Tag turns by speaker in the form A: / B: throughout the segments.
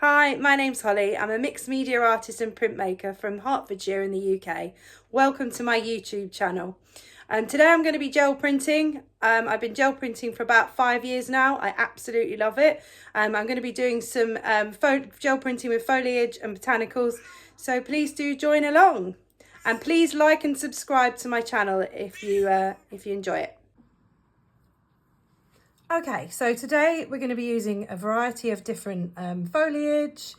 A: Hi, my name's Holly. I'm a mixed media artist and printmaker from Hertfordshire in the UK. Welcome to my YouTube channel. Today I'm going to be gel printing. I've been gel printing for about 5 years now. I absolutely love it. I'm going to be doing some gel printing with foliage and botanicals. So please do join along. And please like and subscribe to my channel if you enjoy it. Okay, so today we're going to be using a variety of different foliage,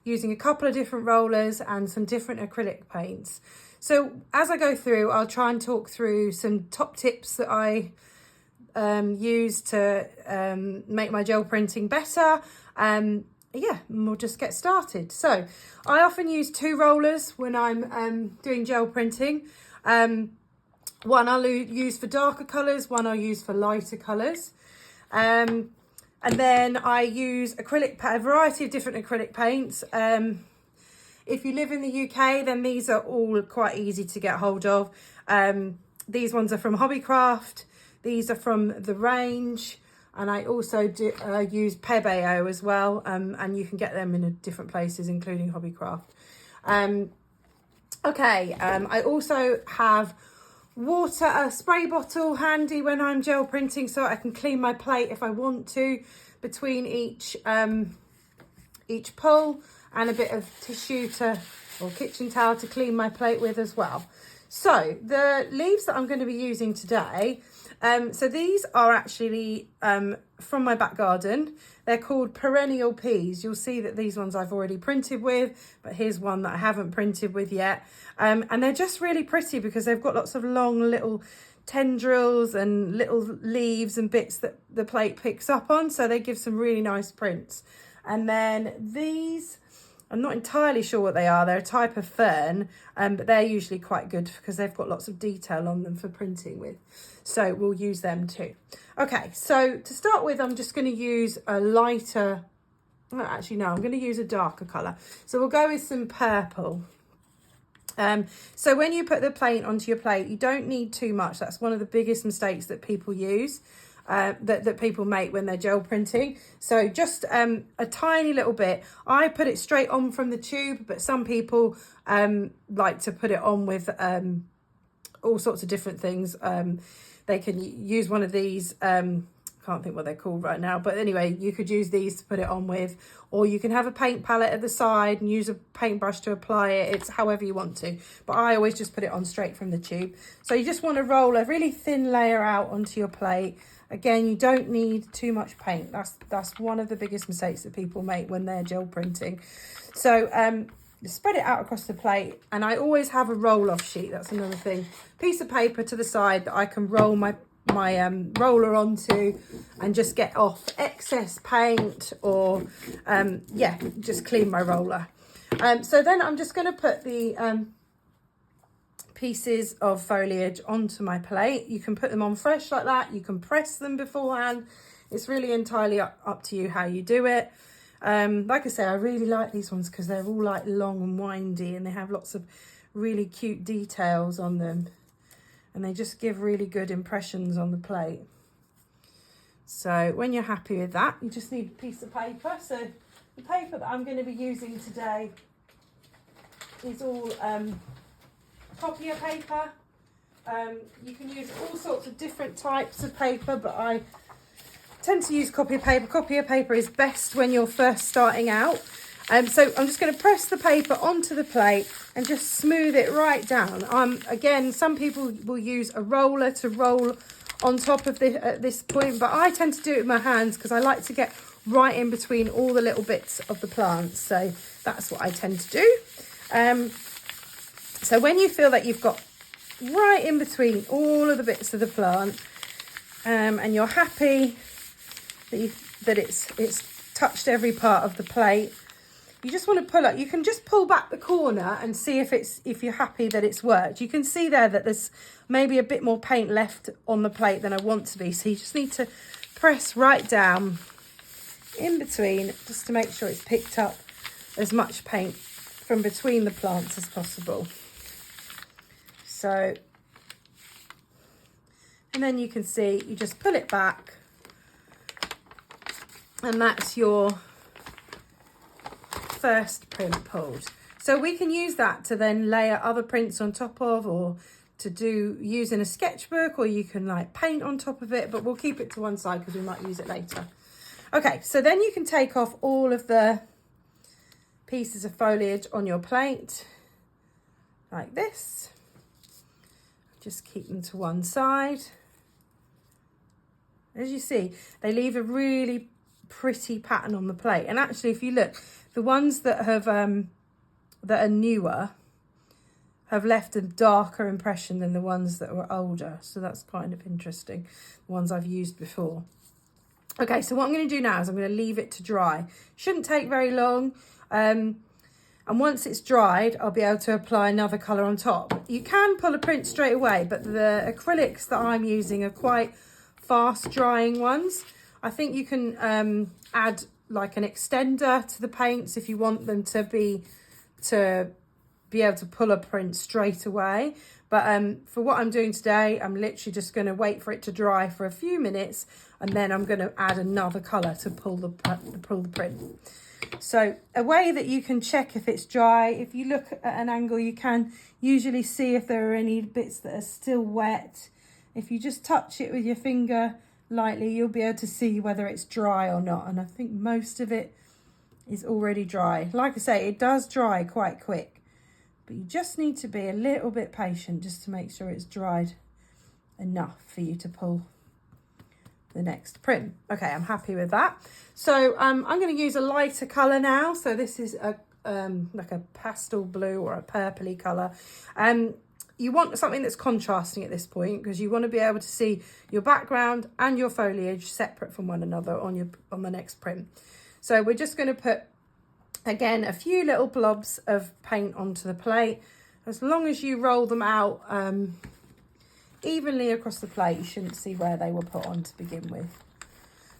A: using a couple of different rollers and some different acrylic paints. So as I go through, I'll try and talk through some top tips that I use to make my gel printing better. Yeah, and we'll just get started. So I often use 2 rollers when I'm doing gel printing. One I'll use for darker colours, one I'll use for lighter colours. And then I use a variety of different acrylic paints. If you live in the UK, then these are all quite easy to get hold of. These ones are from Hobbycraft. These are from the range. And I also use Pebeo as well. And you can get them in different places, including Hobbycraft. I also have a spray bottle handy when I'm gel printing, so I can clean my plate if I want to between each pull, and a bit of tissue or kitchen towel to clean my plate with as well. So the leaves that I'm going to be using today, so these are actually from my back garden. They're called perennial peas. You'll see that these ones I've already printed with, but here's one that I haven't printed with yet. And they're just really pretty because they've got lots of long little tendrils and little leaves and bits that the plate picks up on. So they give some really nice prints. And then these, I'm not entirely sure what they are. They're a type of fern, but they're usually quite good because they've got lots of detail on them for printing with. So we'll use them too. Okay, so to start with, I'm just going to use a lighter, well, actually no, I'm going to use a darker colour. So we'll go with some purple. So when you put the paint onto your plate, you don't need too much. That's one of the biggest mistakes that people use. That people make when they're gel printing. So just a tiny little bit. I put it straight on from the tube, but some people like to put it on with all sorts of different things. They can use one of these, can't think what they're called right now, but anyway, you could use these to put it on with, or you can have a paint palette at the side and use a paintbrush to apply it. It's however you want to, but I always just put it on straight from the tube. So you just want to roll a really thin layer out onto your plate. Again, you don't need too much paint. That's one of the biggest mistakes that people make when they're gel printing. So spread it out across the plate, and I always have a roll-off sheet. That's another thing. Piece of paper to the side that I can roll my roller onto and just get off excess paint, or yeah, just clean my roller. So then I'm just going to put the pieces of foliage onto my plate. You can put them on fresh like that. You can press them beforehand. It's really entirely up to you how you do it. Like I say, I really like these ones because they're all like long and windy, and they have lots of really cute details on them, and they just give really good impressions on the plate. So when you're happy with that, you just need a piece of paper. So the paper that I'm going to be using today is all copier paper. You can use all sorts of different types of paper, but I tend to use copier paper. Copier paper is best when you're first starting out. So I'm just going to press the paper onto the plate and just smooth it right down. Again, some people will use a roller to roll on top of this at this point, but I tend to do it with my hands because I like to get right in between all the little bits of the plants. So that's what I tend to do. So when you feel that you've got right in between all of the bits of the plant, and you're happy that it's touched every part of the plate, you just want to pull up. You can just pull back the corner and see if you're happy that it's worked. You can see there that there's maybe a bit more paint left on the plate than I want to be. So you just need to press right down in between just to make sure it's picked up as much paint from between the plants as possible. So, and then you can see, you just pull it back, and that's your first print pulled. So we can use that to then layer other prints on top of, or to use in a sketchbook, or you can like paint on top of it, but we'll keep it to one side because we might use it later. Okay, so then you can take off all of the pieces of foliage on your plate like this. Just keep them to one side. As you see, they leave a really pretty pattern on the plate. And actually, if you look, the ones that have that are newer have left a darker impression than the ones that were older. So that's kind of interesting, the ones I've used before. Okay, so what I'm going to do now is I'm going to leave it to dry. Shouldn't take very long. And once it's dried, I'll be able to apply another colour on top. You can pull a print straight away, but the acrylics that I'm using are quite fast drying ones. I think you can add like an extender to the paints if you want them to be able to pull a print straight away. But for what I'm doing today, I'm literally just going to wait for it to dry for a few minutes, and then I'm going to add another colour to pull the print. So a way that you can check if it's dry, if you look at an angle, you can usually see if there are any bits that are still wet. If you just touch it with your finger lightly, you'll be able to see whether it's dry or not. And I think most of it is already dry. Like I say, it does dry quite quick, but you just need to be a little bit patient just to make sure it's dried enough for you to pull the next print. Okay, I'm happy with that. So I'm going to use a lighter colour now. So this is a like a pastel blue or a purpley colour. You want something that's contrasting at this point, because you want to be able to see your background and your foliage separate from one another on the next print. So we're just going to put, again, a few little blobs of paint onto the plate. As long as you roll them out evenly across the plate, you shouldn't see where they were put on to begin with.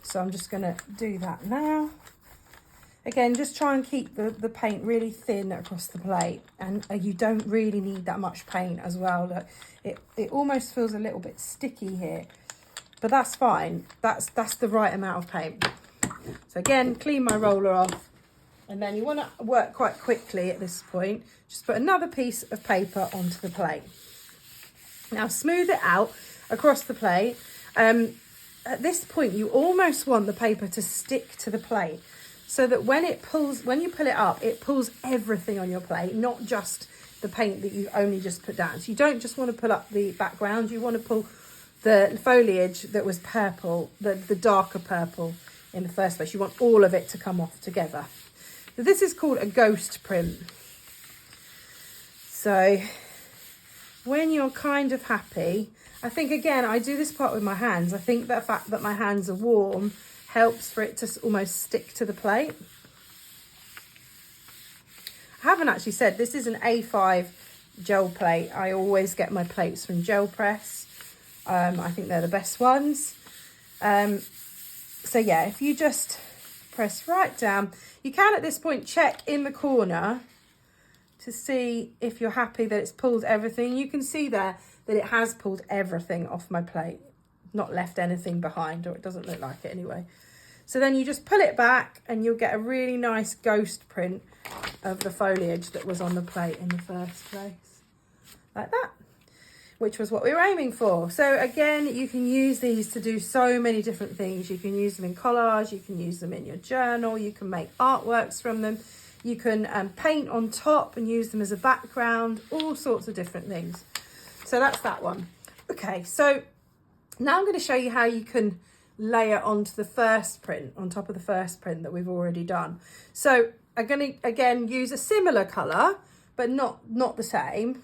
A: So I'm just going to do that now. Again, just try and keep the paint really thin across the plate, and you don't really need that much paint as well. Look, it almost feels a little bit sticky here, but that's fine. That's the right amount of paint. So again, clean my roller off, and then you want to work quite quickly at this point. Just put another piece of paper onto the plate. Now smooth it out across the plate. At this point, you almost want the paper to stick to the plate, so that when you pull it up, it pulls everything on your plate, not just the paint that you only just put down. So you don't just want to pull up the background, you want to pull the foliage that was purple, the darker purple in the first place. You want all of it to come off together. So this is called a ghost print. So when you're kind of happy, I think, again, I do this part with my hands. I think the fact that my hands are warm helps for it to almost stick to the plate. I haven't actually said, this is an A5 gel plate. I always get my plates from Gel Press. I think they're the best ones. So yeah, if you just press right down, you can at this point check in the corner to see if you're happy that it's pulled everything. You can see there that it has pulled everything off my plate, not left anything behind, or it doesn't look like it anyway. So then you just pull it back and you'll get a really nice ghost print of the foliage that was on the plate in the first place, like that, which was what we were aiming for. So again, you can use these to do so many different things. You can use them in collage, you can use them in your journal, you can make artworks from them, you can paint on top and use them as a background, all sorts of different things. So that's that one. Okay, so now I'm going to show you how you can layer onto the first print, on top of the first print that we've already done. So I'm going to, again, use a similar colour, but not the same.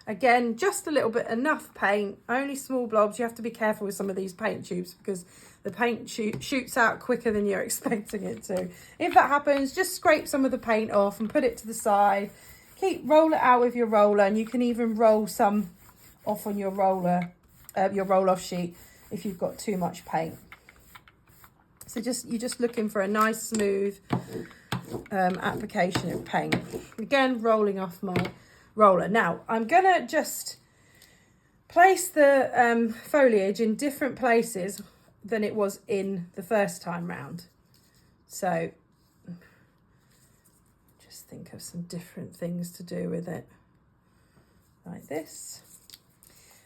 A: Again, just a little bit, enough paint, only small blobs. You have to be careful with some of these paint tubes because the paint shoots out quicker than you're expecting it to. If that happens, just scrape some of the paint off and put it to the side. Roll it out with your roller, and you can even roll some off on your roller, your roll-off sheet if you've got too much paint. So you're just looking for a nice smooth application of paint. Again, rolling off my roller. Now I'm gonna just place the foliage in different places than it was in the first time round. So Just think of some different things to do with it, like this.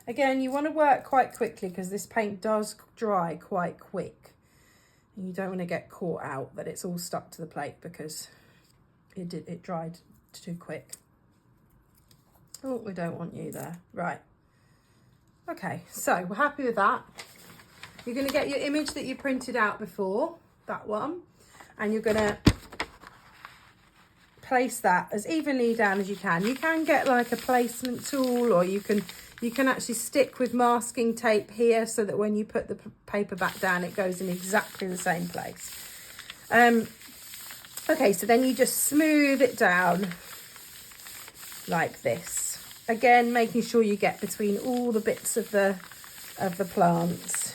A: Again, you want to work quite quickly because this paint does dry quite quick. And you don't want to get caught out that it's all stuck to the plate because it dried too quick. Oh, we don't want you there. Right. Okay, so we're happy with that. You're going to get your image that you printed out before, that one, and you're going to place that as evenly down as you can. You can get like a placement tool, or you can actually stick with masking tape here so that when you put the paper back down, it goes in exactly the same place. Okay, so then you just smooth it down like this. Again, making sure you get between all the bits of the plants.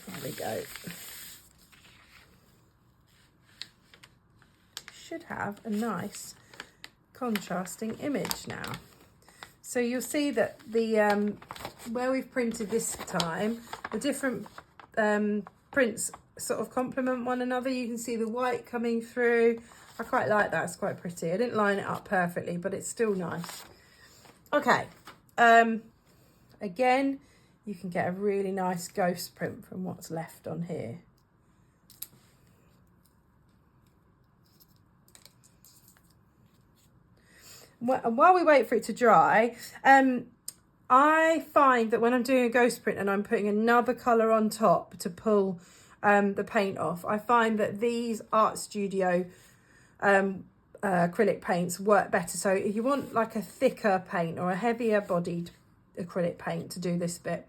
A: There we go. Should have a nice contrasting image now. So you'll see that the where we've printed this time, the different prints sort of complement one another. You can see the white coming through. I quite like that, it's quite pretty. I didn't line it up perfectly, but it's still nice. Okay, again, you can get a really nice ghost print from what's left on here. And while we wait for it to dry, I find that when I'm doing a ghost print and I'm putting another colour on top to pull the paint off, I find that these Art Studio acrylic paints work better. So if you want like a thicker paint or a heavier bodied acrylic paint to do this bit,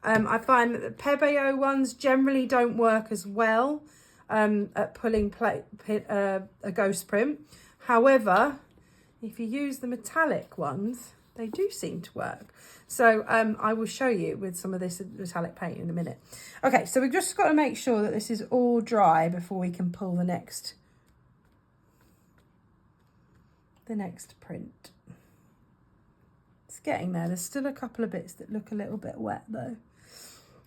A: I find that the Pebeo ones generally don't work as well at pulling a ghost print. However, if you use the metallic ones, they do seem to work. So I will show you with some of this metallic paint in a minute. Okay, so we've just got to make sure that this is all dry before we can pull the next print. It's getting there. There's still a couple of bits that look a little bit wet though.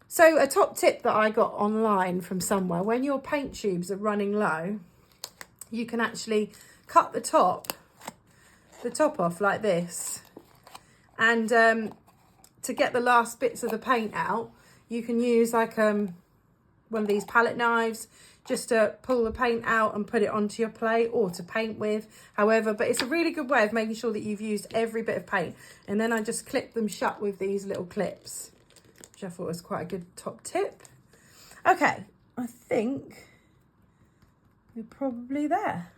A: So a top tip that I got online from somewhere, when your paint tubes are running low, you can actually cut the top off like this, and to get the last bits of the paint out, you can use like one of these palette knives just to pull the paint out and put it onto your plate, or to paint with, however. But it's a really good way of making sure that you've used every bit of paint. And then I just clip them shut with these little clips, which I thought was quite a good top tip. Okay, I think we're probably there.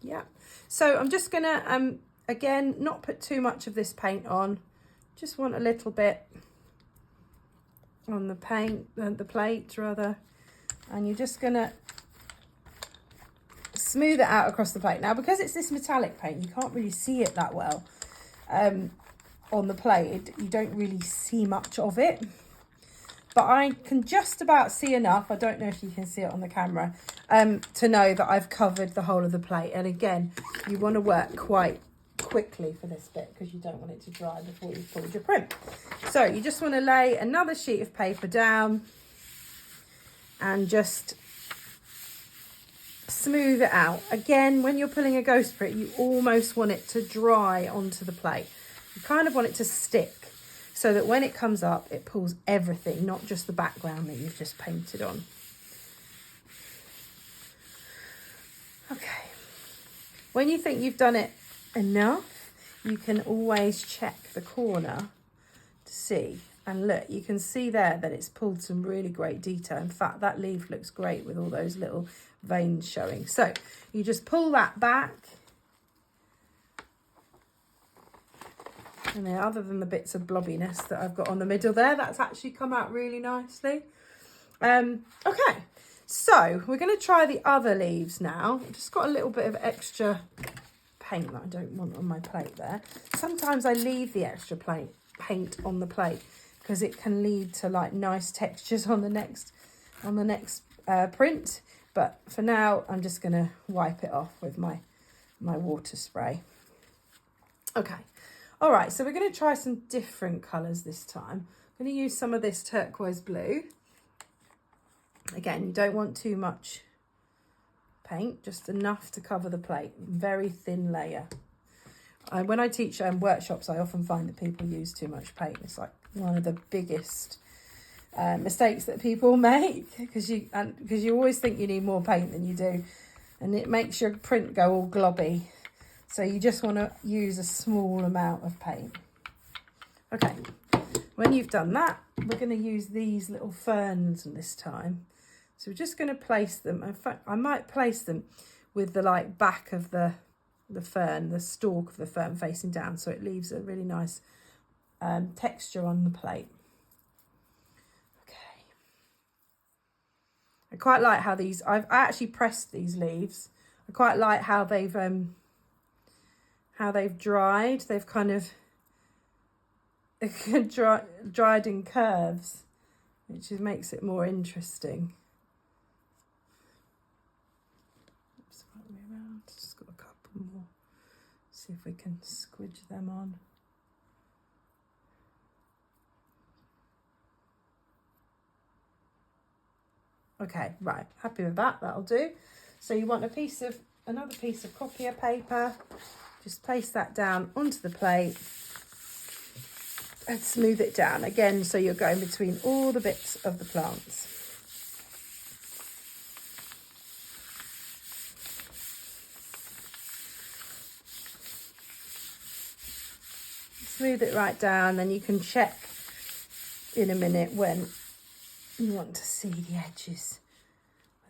A: Yeah, so I'm just gonna again not put too much of this paint on, just want a little bit on the paint, the plate rather, and you're just gonna smooth it out across the plate. Now, because it's this metallic paint, you can't really see it that well on the plate. You don't really see much of it, but I can just about see enough, I don't know if you can see it on the camera, to know that I've covered the whole of the plate. And again, you want to work quite quickly for this bit because you don't want it to dry before you've pulled your print. So you just want to lay another sheet of paper down and just smooth it out. Again, when you're pulling a ghost print, you almost want it to dry onto the plate. You kind of want it to stick, so that when it comes up, it pulls everything, not just the background that you've just painted on. Okay. When you think you've done it enough, you can always check the corner to see. And look, you can see there that it's pulled some really great detail. In fact, that leaf looks great with all those little veins showing. So you just pull that back. And then, other than the bits of blobbiness that I've got on the middle there, that's actually come out really nicely. Okay, so we're going to try the other leaves now. I've just got a little bit of extra paint that I don't want on my plate there. Sometimes I leave the extra paint on the plate because it can lead to like nice textures on the next print. But for now, I'm just going to wipe it off with my water spray. Okay. All right, so we're going to try some different colours this time. I'm going to use some of this turquoise blue. Again, you don't want too much paint, just enough to cover the plate. Very thin layer. When I teach workshops, I often find that people use too much paint. It's like one of the biggest mistakes that people make, because you always think you need more paint than you do, and it makes your print go all globby. So you just want to use a small amount of paint. Okay, when you've done that, we're going to use these little ferns this time. So we're just going to place them. In fact, I might place them with the back of the fern, the stalk of the fern facing down, so it leaves a really nice texture on the plate. Okay. I quite like how these, I actually pressed these leaves. I quite like how they've dried. They've kind of dried in curves, which makes it more interesting. Oops, right way around. Just got a couple more. See if we can squidge them on. Okay, right, happy with that, that'll do. So you want another piece of copier paper. Just place that down onto the plate and smooth it down again, so you're going between all the bits of the plants. Smooth it right down, then you can check in a minute when you want to see the edges,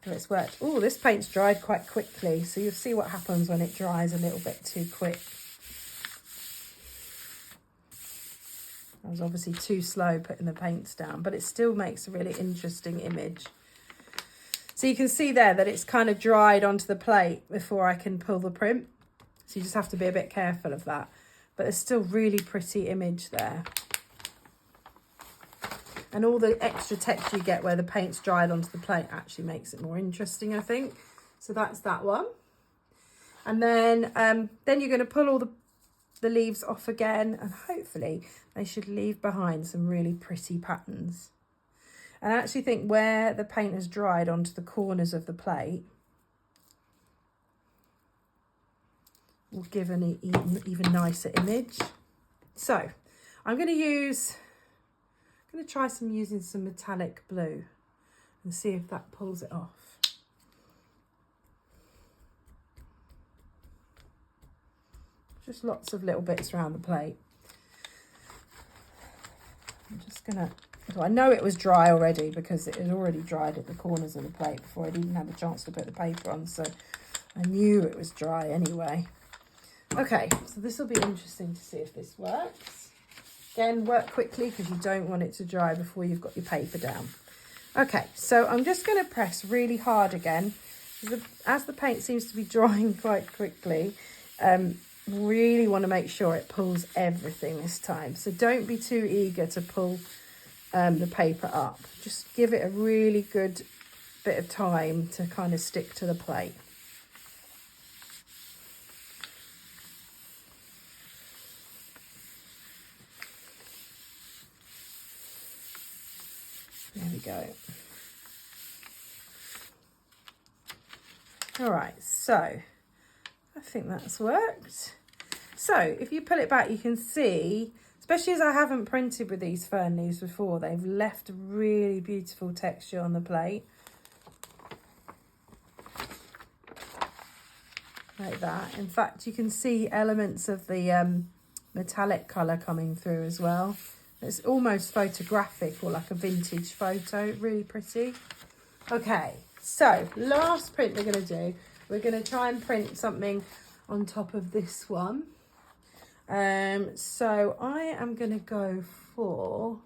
A: whether it's worked. Oh, this paint's dried quite quickly, so you'll see what happens when it dries a little bit too quick. I was obviously too slow putting the paints down, but it still makes a really interesting image. So you can see there that it's kind of dried onto the plate before I can pull the print. So you just have to be a bit careful of that. But it's still really pretty image there. And all the extra texture you get where the paint's dried onto the plate actually makes it more interesting, I think. So that's that one. And then you're going to pull all the leaves off again, and hopefully they should leave behind some really pretty patterns. And I actually think where the paint has dried onto the corners of the plate will give an even nicer image. So I'm going to try using some metallic blue and see if that pulls it off. Just lots of little bits around the plate. I'm just gonna, so I know it was dry already because it had already dried at the corners of the plate before I'd even had a chance to put the paper on, so I knew it was dry anyway. Okay, so this will be interesting to see if this works. Again, work quickly because you don't want it to dry before you've got your paper down. Okay, so I'm just going to press really hard again. As the paint seems to be drying quite quickly, really want to make sure it pulls everything this time. So don't be too eager to pull the paper up. Just give it a really good bit of time to kind of stick to the plate. There we go. All right, so I think that's worked. So if you pull it back, you can see, especially as I haven't printed with these fern leaves before, they've left a really beautiful texture on the plate. Like that. In fact, you can see elements of the metallic colour coming through as well. It's almost photographic, or like a vintage photo. Really pretty. Okay, so last print we're going to do, we're going to try and print something on top of this one. So I am going to go for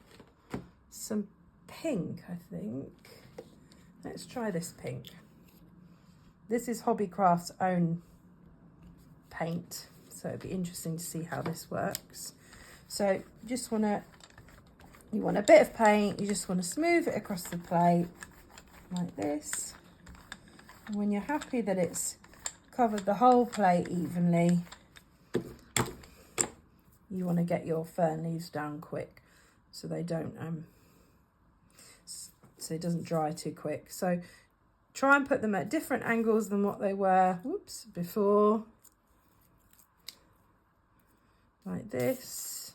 A: some pink, I think. Let's try this pink. This is Hobbycraft's own paint, so it'd be interesting to see how this works. So you want a bit of paint, you just want to smooth it across the plate like this. And when you're happy that it's covered the whole plate evenly, you want to get your fern leaves down quick so they don't so it doesn't dry too quick. So try and put them at different angles than what they were, whoops, before. Like this,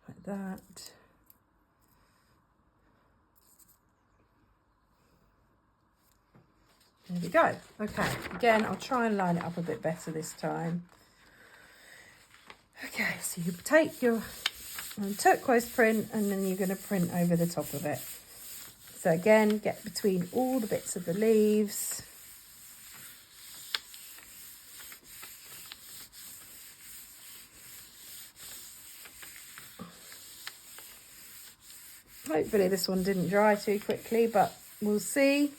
A: like that. There we go. Okay, again, I'll try and line it up a bit better this time. Okay, so you take your turquoise print and then you're going to print over the top of it. So again, get between all the bits of the leaves. Hopefully this one didn't dry too quickly, but we'll see.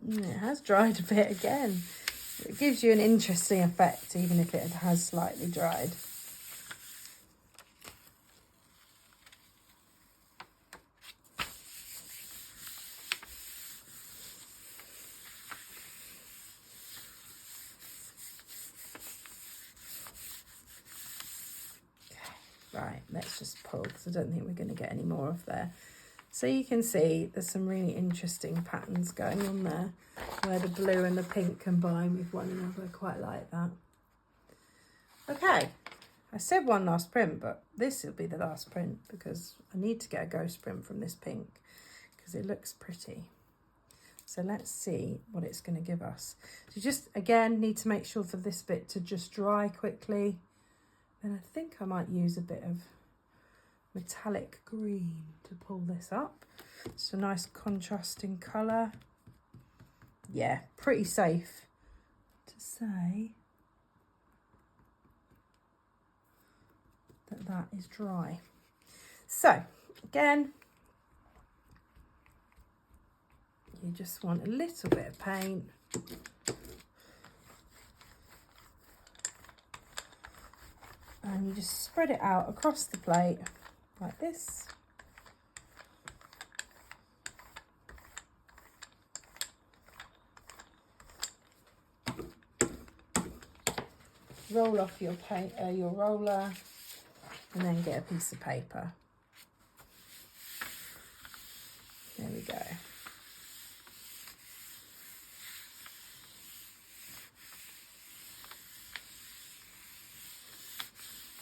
A: It has dried a bit again. It gives you an interesting effect, even if it has slightly dried. Right, let's just pull because I don't think we're going to get any more off there. So you can see there's some really interesting patterns going on there where the blue and the pink combine with one another. I quite like that. Okay, I said one last print, but this will be the last print because I need to get a ghost print from this pink because it looks pretty. So let's see what it's going to give us. So just, again, need to make sure for this bit to just dry quickly. And I think I might use a bit of metallic green to pull this up. It's a nice contrasting colour. Yeah, pretty safe to say that that is dry. So again, you just want a little bit of paint. And you just spread it out across the plate like this. Roll off your paint, your roller, and then get a piece of paper. There we go.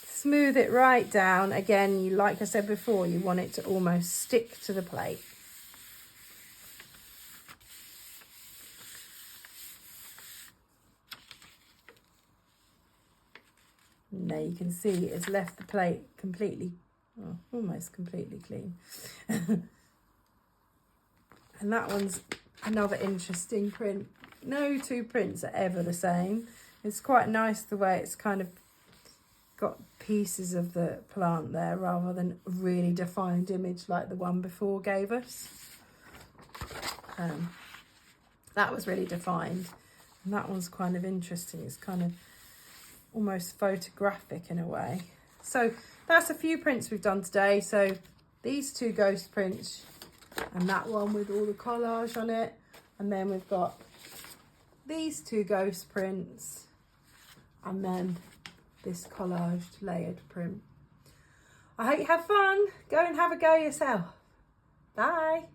A: Smooth it right down. Again, you, like I said before, you want it to almost stick to the plate. And there you can see it's left the plate completely, well, almost completely clean. And that one's another interesting print. No two prints are ever the same. It's quite nice the way it's kind of got pieces of the plant there rather than a really defined image like the one before gave us. That was really defined, and that one's kind of interesting. It's kind of almost photographic in a way. So that's a few prints we've done today. So these two ghost prints and that one with all the collage on it, and then we've got these two ghost prints and then this collaged layered print. I hope you have fun. Go and have a go yourself. Bye.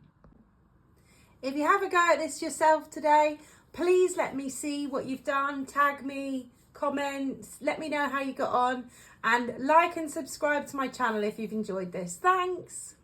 A: If you have a go at this yourself today, please let me see what you've done. Tag me, comments, let me know how you got on, and like and subscribe to my channel if you've enjoyed this. Thanks.